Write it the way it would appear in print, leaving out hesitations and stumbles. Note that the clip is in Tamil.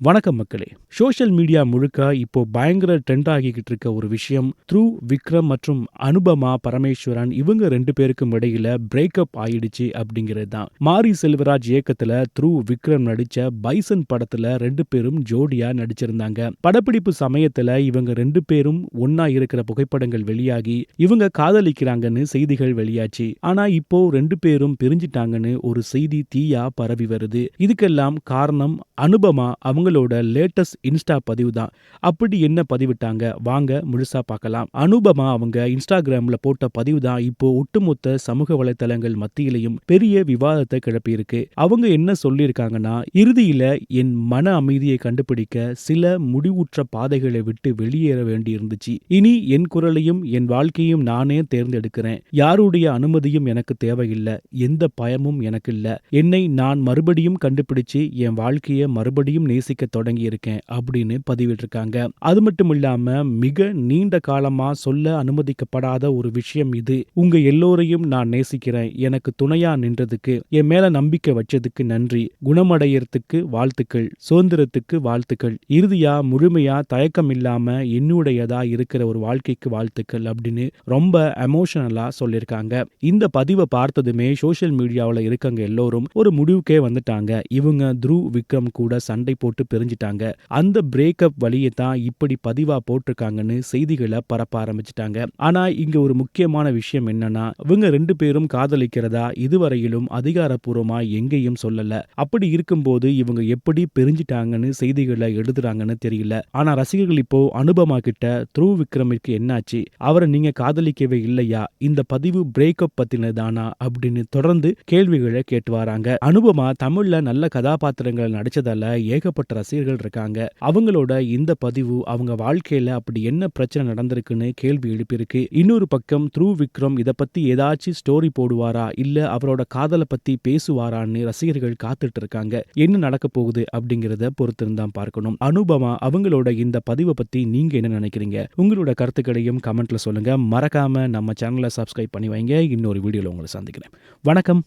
வணக்கம் மக்களே. சோஷியல் மீடியா முழுக்க இப்போ பயங்கர ட்ரெண்ட் ஆகிக்கிட்டு இருக்க ஒரு விஷயம் விக்ரம் மற்றும் அனுபமா பரமேஸ்வரன் இவங்க 2 பேருக்கும் இடையில பிரேக்கப் ஆயிடுச்சு அப்படிங்கிறது தான். மாரி செல்வராஜ் இயக்கத்துல விக்ரம் நடிச்ச பைசன் படத்துல 2 பேரும் ஜோடியா நடிச்சிருந்தாங்க. படப்பிடிப்பு சமயத்துல இவங்க 2 பேரும் ஒன்னா இருக்கிற புகைப்படங்கள் வெளியாகி இவங்க காதலிக்கிறாங்கன்னு செய்திகள் வெளியாச்சு. ஆனா இப்போ 2 பேரும் பிரிஞ்சிட்டாங்கன்னு ஒரு செய்தி தீயா பரவி வருது. இதுக்கெல்லாம் காரணம் அனுபமா அவங்களோட லேட்டஸ்ட் இன்ஸ்டா பதிவு தான். அப்படி என்ன பதிவிட்டாங்க வாங்க முழுசா பார்க்கலாம். அனுபமா அவங்க இன்ஸ்டாகிராம்ல போட்ட பதிவு தான் இப்போ ஒட்டுமொத்த சமூக வலைதளங்கள் மத்தியிலையும் பெரிய விவாதத்தை கிளப்பியிருக்கு. அவங்க என்ன சொல்லியிருக்காங்கன்னா, இறுதியில என் மன அமைதியை கண்டுபிடிக்க சில முடிவுற்ற பாதைகளை விட்டு வெளியேற வேண்டி இருந்துச்சு. இனி என் குரலையும் என் வாழ்க்கையும் நானே தேர்ந்தெடுக்கிறேன். யாருடைய அனுமதியும் எனக்கு தேவையில்லை. எந்த பயமும் எனக்கு இல்ல. என்னை நான் மறுபடியும் கண்டுபிடிச்சு என் வாழ்க்கையை மறுபடியும் நேசிக்க தொடங்கி இருக்கேன் அப்படின்னு பதிவிட்டிருக்காங்க. அது மட்டும் இல்லாம மிக நீண்ட காலமா சொல்ல அனுமதிக்கப்படாத ஒரு விஷயம் இது. உங்க எல்லோரையும் நான் நேசிக்கிறேன். எனக்கு துணையா நின்றதுக்கு, என் மேல நம்பிக்கை வச்சதுக்கு நன்றி. குணமடையறதுக்கு வாழ்த்துக்கள். சுதந்திரத்துக்கு வாழ்த்துக்கள். இறுதியா முழுமையா தயக்கம் இல்லாம என்னுடையதா இருக்கிற ஒரு வாழ்க்கைக்கு வாழ்த்துக்கள் அப்படின்னு ரொம்ப எமோஷனலா சொல்லியிருக்காங்க. இந்த பதிவை பார்த்ததுமே சோஷியல் மீடியாவில் இருக்கவங்க எல்லோரும் ஒரு முடிவுக்கே வந்துட்டாங்க. இவங்க விக்ரம் கூட சண்டை போட்டு பிரிஞ்சிட்டாங்க. அந்த பிரேக்கப் வழியை தான் இப்படி பதிவா போட்டிருக்காங்கன்னு செய்திகளை பரப்ப ஆரம்பிச்சிட்டாங்க. ஆனா இங்க ஒரு முக்கியமான விஷயம் என்னன்னா, இவங்க 2 பேரும் காதலிக்கிறதா இதுவரையிலும் அதிகாரப்பூர்வமா எங்கேயும் சொல்லல. அப்படி இருக்கும்போது இவங்க எப்படி பிரிஞ்சிட்டாங்கன்னு செய்திகளை எழுதுறாங்கன்னு தெரியல. ஆனா ரசிகர்கள் இப்போ அனுபமா கிட்ட விக்ரமிற்கு என்னாச்சு, அவரை நீங்க காதலிக்கவே இல்லையா, இந்த பதிவு பிரேக்கப் பத்தினதானா அப்படின்னு தொடர்ந்து கேள்விகளை கேட்டு வராங்க. அனுபமா தமிழ்ல நல்ல கதாபாத்திரங்களை நடிச்சதால ஏகப்பட்ட ரசிகர்கள் இருக்காங்க. அவங்களோட இந்த பதிவு அவங்க வாழ்க்கையில அப்படி என்ன பிரச்சனை நடந்திருக்குன்னு கேள்வி எழுப்பியிருக்கு. இன்னொரு பக்கம் விக்ரம் இத பத்தி ஏதாச்சும் ஸ்டோரி போடுவாரா, இல்ல அவரோட காதலை பத்தி பேசுவாரான்னு ரசிகர்கள் காத்துட்டு இருக்காங்க. என்ன நடக்க போகுது அப்படிங்கறத பொறுத்திருந்தான் பார்க்கணும். அனுபமா அவங்களோட இந்த பதிவை பத்தி நீங்க என்ன நினைக்கிறீங்க? உங்களோட கருத்துக்களையும் கமெண்ட்ல சொல்லுங்க. மறக்காம நம்ம சேனலை சப்ஸ்கிரைப் பண்ணி வைங்க. இன்னொரு வீடியோல உங்களை சந்திக்கிறேன். வணக்கம்.